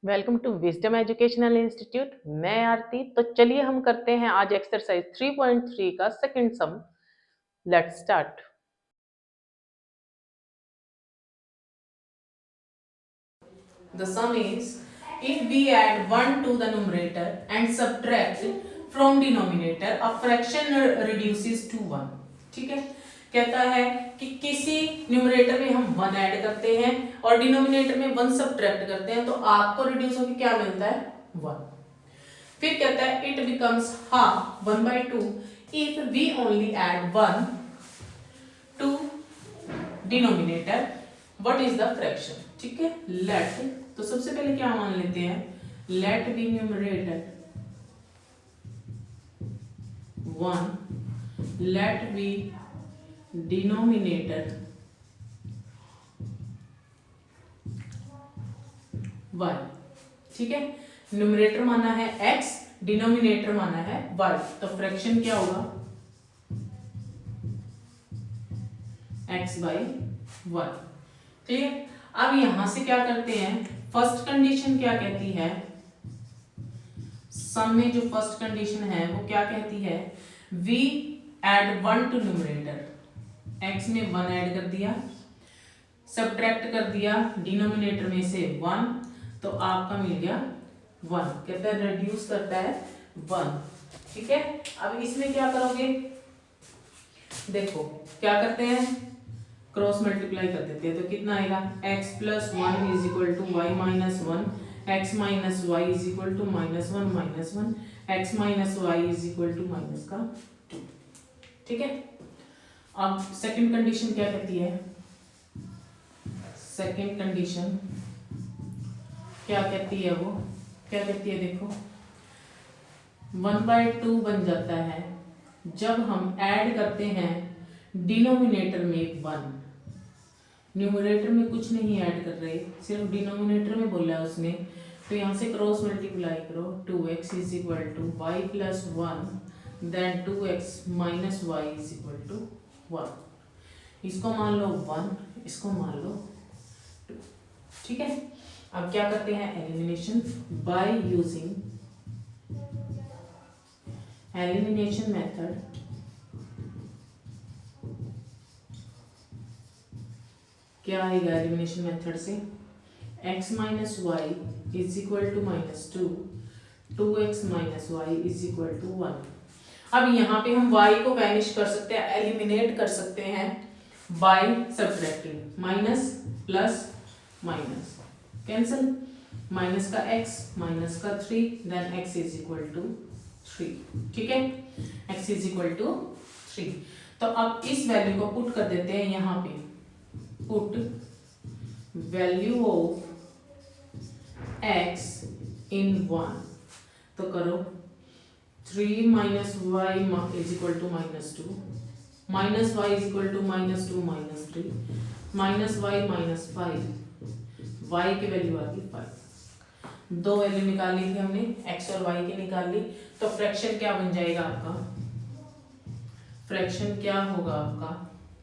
Welcome to Wisdom Educational Institute. मैं आरती। तो चलिए हम करते हैं आज एक्सरसाइज 3.3 का second some. Let's start. The sum is, if we add 1 to the numerator and subtract from denominator, a fraction reduces to 1। ठीक है, कहता है कि किसी न्यूमरेटर में हम 1 ऐड करते हैं और डिनोमिनेटर में 1 सब्ट्रैक्ट करते हैं तो आपको रिड्यूस होकर क्या मिलता है? 1। फिर कहता है it becomes half 1/2 if we only add 1 to denominator. What is the fraction? ठीक है, लेट, तो सबसे पहले क्या मान लेते हैं, let be numerator 1, let be denominator 1। ठीक है, न्यूमरेटर माना है x, डिनोमिनेटर माना है y, तो फ्रैक्शन क्या होगा? x/y। क्लियर? अब यहां से क्या करते हैं, फर्स्ट कंडीशन क्या कहती है, सम में जो फर्स्ट कंडीशन है वो क्या कहती है, v add 1 to numerator, x में 1 ऐड कर दिया, सब्ट्रैक्ट कर दिया डिनोमिनेटर में से 1, तो आपका मिल गया 1। कहता है रिड्यूस करता है 1। ठीक है, अब इसमें क्या करोगे, देखो क्या करते हैं, क्रॉस मल्टीप्लाई कर देते हैं तो कितना आएगा, x + 1 = y - 1, x - y = -1 - 1, x - y = -2। ठीक है, अब सेकंड कंडीशन क्या कहती है, सेकंड कंडीशन क्या कहती है, वो क्या कहती है, देखो 1/2 बन जाता है जब हम ऐड करते हैं डिनोमिनेटर में 1, न्यूमरेटर में कुछ नहीं ऐड कर रहे, सिर्फ डिनोमिनेटर में बोला है उसने, तो यहाँ से क्रॉस मल्टीप्लाई करो, 2x = y + 1 then 2x - y = 1। इसको मान लो 1, इसको मान लो 2। ठीक है, अब क्या करते हैं, elimination by using elimination method. क्या आएगा एलिमिनेशन मेथड से, x - y = -2, 2x - y = 1। अब यहाँ पे हम y को वैनिश कर सकते हैं, एलिमिनेट कर सकते हैं by subtracting, minus plus minus cancel, minus का x माइनस का 3 देन x = 3। ठीक है, x = 3। तो अब इस वैल्यू को पुट कर देते हैं यहाँ पे, पुट वैल्यू ऑफ x इन 1, तो करो 3 - y = -2, -y = -2 - 3, -y - 5, y की वैल्यू आ गई 5। दो वैल्यू निकाल ली थी हमने, x और y की निकाल ली, तो फ्रैक्शन क्या बन जाएगा आपका, फ्रैक्शन क्या होगा आपका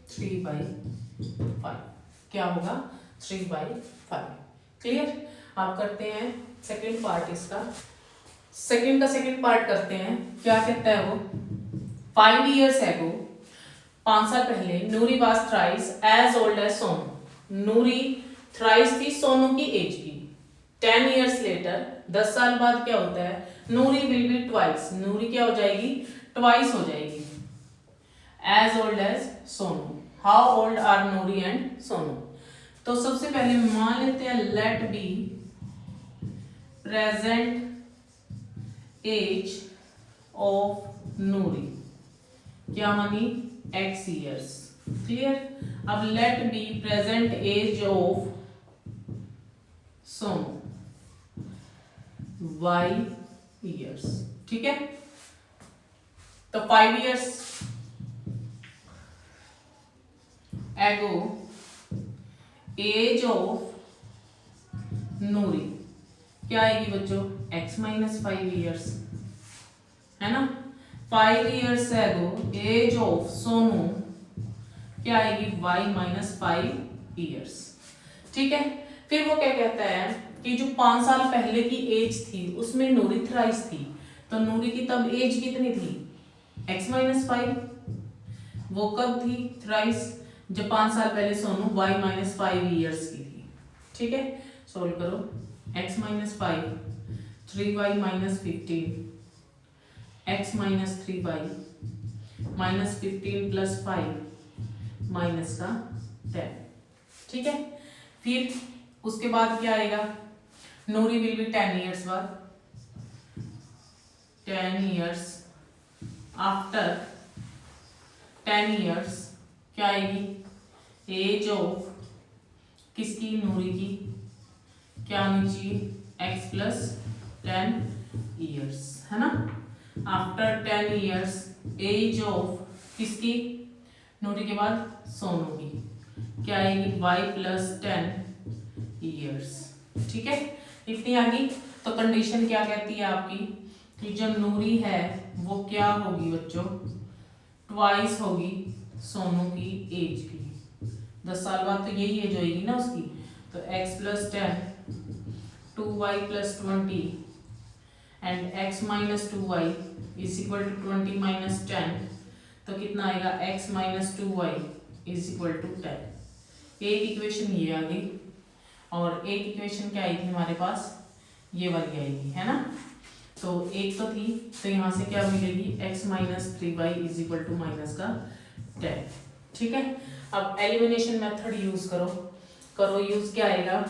3/5। क्या होगा 3/5। क्लियर? आप करते हैं सेकंड पार्ट, इसका सेकंड पार्ट करते हैं। क्या कहता है वो, 5 years ago, 5 साल पहले, Noori was thrice as old as Sonu. Noori thrice थी सोनू की एज की। 10 years later, 10 साल बाद क्या होता है, Noori will be twice, Noori क्या हो जाएगी, ट्वाइस हो जाएगी as old as Sonu. How old are Noori and Sonu? तो सबसे पहले मान लेते हैं let be present age of Noori, क्या मानी, x years। क्लियर? अब let be present age of Sonu, y years। ठीक है, तो 5 years ago age of Noori क्या आएगी बच्चों, x - 5 years, है ना। 5 years ago age of Sonu क्या आएगी, y - 5 years। ठीक है, फिर वो क्या कहता है, कि जो 5 साल पहले की एज थी उसमें नूरी थ्राइस थी, तो नूरी की तब एज कितनी थी, x माइनस 5। वो कब थी थ्राइस, जब 5 साल पहले सोनू y माइनस 5 ईयर्स की थी। ठीक है, सोल्व करो। x minus 5, 3y minus 15, x minus 3y minus 15 plus 5 minus का 10। ठीक है, फिर उसके बाद क्या आएगा, नूरी विल बी 10 ईयर्स बाद, 10 ईयर्स आफ्टर 10 ईयर्स क्या आएगी, एज ऑफ किसकी, नूरी की, क्या आनी चाहिए, x प्लस 10 ईयर्स, है ना। आफ्टर 10 ईयर्स एज ऑफ किसकी, नूरी के बाद सोनू की, क्या आएगी, y प्लस 10 ईयर्स। ठीक है, इतनी आ गई। तो कंडीशन क्या कहती है आपकी, कि जो नूरी है वो क्या होगी बच्चों, ट्वाइस होगी सोनू की एज की। 10 साल बाद तो यही एज होगी ना उसकी, तो x plus 10, 2y plus 20 and x minus 2y is equal to 20 minus 10, तो कितना आएगा, x minus 2y is equal to 10। एक इक्वेशन ये आ गई, और एक इक्वेशन क्या आई थी हमारे पास, ये वाली आएगी, है ना। तो एक तो थी, तो यहाँ से क्या मिलेगी, x minus 3y is equal to minus का 10। ठीक है, अब एलिमिनेशन मेथड यूज करो यूज, क्या आएगा,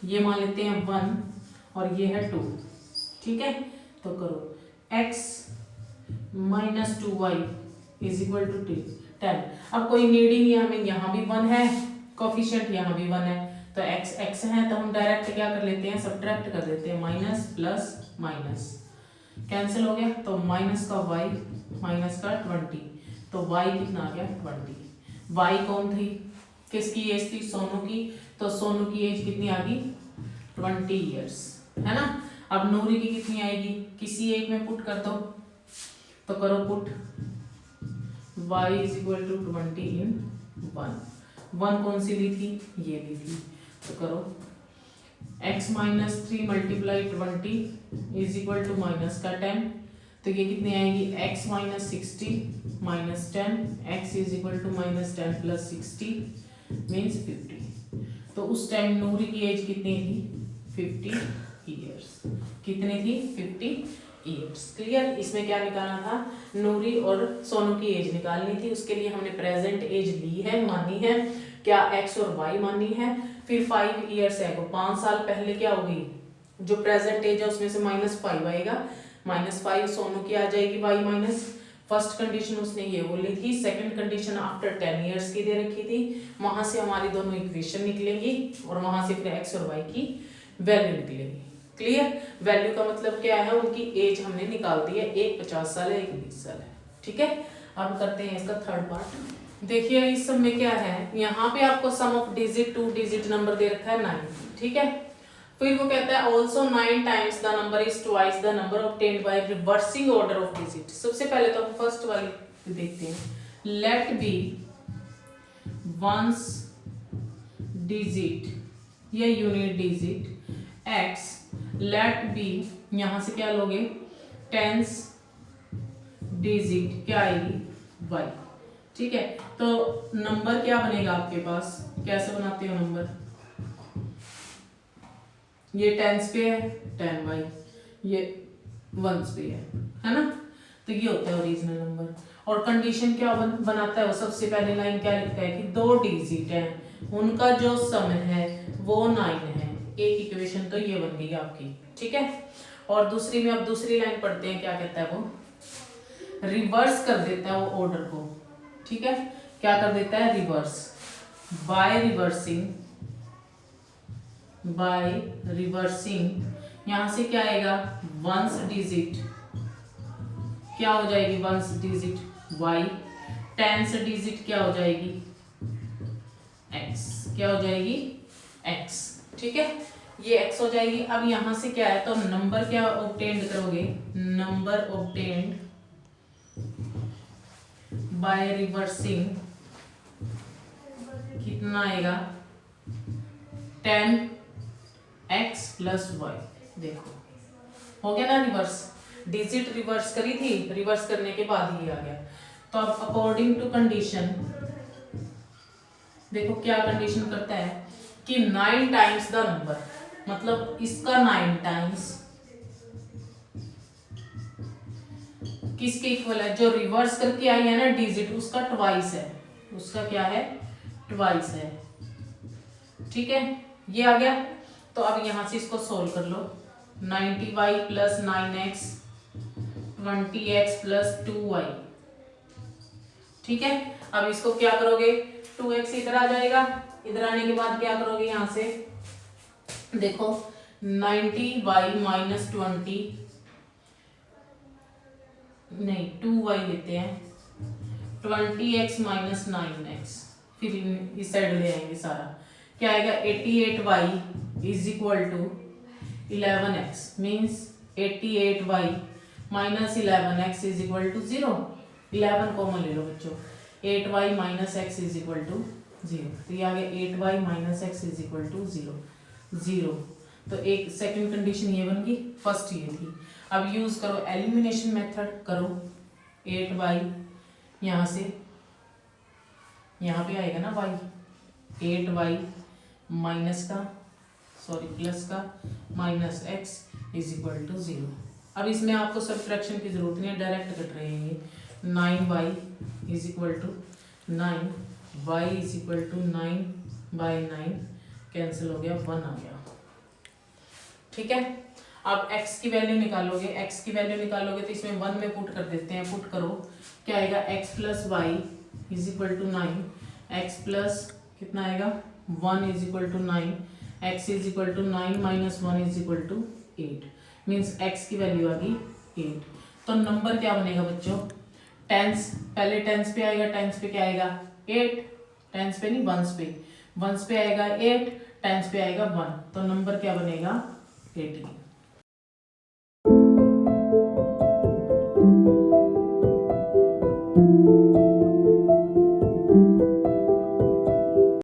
ये मान लेते हैं 1 और ये है 2। ठीक है, तो करो x minus 2y is equal to 10। अब कोई नीड ही नहीं है हमें, यहाँ भी 1 है कोफिशिएंट, यहाँ भी 1 है, तो x है, तो हम डायरेक्ट क्या कर लेते हैं, सब्ट्रैक्ट कर देते हैं, माइनस प्लस माइनस कैंसिल हो गया, तो माइनस का y माइनस का 20, तो y कितना आ गया 20। y कौन थी, किसकी एज थी, सोनू की, तो सोनू की एज कितनी आ गई 20 ईयर्स, है ना। अब नूरी की कितनी आएगी, किसी एक में पुट कर दो, तो करो put, y is equal to 20 in 1 कौन सी ली थी, ये ली थी, तो करो x minus 3 multiply 20 is equal to minus का 10, तो ये कितनी आएगी, x minus 60 minus 10, x is equal to minus 10 plus 60 means 50। तो उस टाइम नूरी की एज कितनी थी, 50 ईयर्स। कितनी थी, 50 ईयर्स। क्लियर, इसमें क्या निकालना था, नूरी और सोनू की एज निकालनी थी, उसके लिए हमने प्रेजेंट एज ली है, मानी है, क्या x और y मानी है, फिर 5 ईयर्स है, 5 साल पहले क्या होगी, जो प्रेजेंट एज है उसमें से -5 आएगा, -5 सोनू की आ जाएगी y माइनस। फर्स्ट कंडीशन उसने ये बोली थी, सेकंड कंडीशन आफ्टर 10 ईयर्स की दे रखी थी, वहां से हमारी दोनों इक्वेशन निकलेंगी और वहां से फिर x और y की वैल्यू निकलेगी। क्लियर, वैल्यू का मतलब क्या है, उनकी एज हमने निकाल दी है, एक 50 साल है, एक 20 साल है। ठीक है, अब करते हैं इसका थर्ड पार्ट। देखिए इस सब में क्या है, यहाँ पे आपको sum of digit 2 digit number दे रखा है 9। ठीक है, फिर वो कहता है also 9 times the number is twice the number obtained by reversing order of digit. सबसे पहले तो हम फर्स्ट वाली देखते हैं, लेट बी वंस डिजिट या unit digit x, let be यहां से क्या लोगे, टेंस डिजिट क्या आएगी y। ठीक है, तो नंबर क्या बनेगा आपके पास, कैसे बनाते हो नंबर, ये टेंस पे है 10y, ये वंस पे है ना, तो ये होता है ओरिजिनल नंबर। और कंडीशन क्या बनाता है वो, सबसे पहले लाइन क्या लिखता है कि 2 डिजिट है, उनका जो सम है वो 9 है। एक इक्वेशन तो ये बन गई आपकी। ठीक है, और दूसरी में अब दूसरी लाइन पढ़ते हैं, क्या कहता है वो, रिवर्स कर देता है वो ऑर्डर को। ठीक है, क्या कर देता है, रिवर्स, बाय रिवर्सिंग यहां से क्या आएगा, वंस डिजिट क्या हो जाएगी, ones digit y, tens digit क्या हो जाएगी x, क्या हो जाएगी x। ठीक है, ये x हो जाएगी। अब यहां से क्या है, तो नंबर क्या ऑब्टेन्ड करोगे, नंबर ऑब्टेन्ड बाय रिवर्सिंग कितना आएगा, 10 x प्लस वाई। देखो हो गया ना रिवर्स, डिजिट रिवर्स करी थी, रिवर्स करने के बाद ही आ गया। तो अब अकॉर्डिंग टू कंडीशन देखो क्या कंडीशन करता है कि 9 टाइम्स द नंबर, मतलब इसका 9 टाइम्स किसके इक्वल है, जो रिवर्स करके आई है ना डिजिट उसका ट्वाइस है, उसका क्या है ट्वाइस है। ठीक है ये आ गया। तो अब यहां से इसको सोल्व कर लो, 90y plus 9x 20x plus 2y। ठीक है अब इसको क्या करोगे, 2x इधर आ जाएगा, इधर आने के बाद क्या करोगे यहां से देखो 90y माइनस 20 नहीं 2y लेते हैं, 20x माइनस 9x, फिर इस साइड ले आएंगे सारा, क्या आएगा 88y is equal to 11x, means 88y minus 11x is equal to 0। 11 common ले लो बच्चों, 8y minus x is equal to 0। तो ये आ गया 8y minus x is equal to 0। तो एक सेकंड कंडीशन ये बन गई, फर्स्ट ये थी। अब यूज करो एलिमिनेशन मेथड, करो 8y यहाँ से यहाँ पे आएगा ना y, 8y माइनस का सॉरी प्लस का minus x is equal to 0। अब इसमें आपको सब्ट्रैक्शन की जरूरत नहीं है, डायरेक्ट कट रहे हैं ये। 9y is equal to 9, y is equal to 9/9 cancel हो गया, 1 आ गया। ठीक है अब x की वैल्यू निकालोगे, x की वैल्यू निकालोगे तो इसमें 1 में पुट कर देते हैं, पुट करो क्या आएगा x plus y is equal to 9, x plus कितना आएगा 1 is equal to 9, x is equal to 9 minus 1 is equal to 8, means x की वैल्यू आ गई 8। तो नंबर क्या बनेगा बच्चों, टेंस, पहले टेंस पे आएगा, टेंस पे क्या आएगा 8, टेंस पे नहीं वंस पे, वंस पे आएगा 8, टेंस पे आएगा 1, तो नंबर क्या बनेगा 80।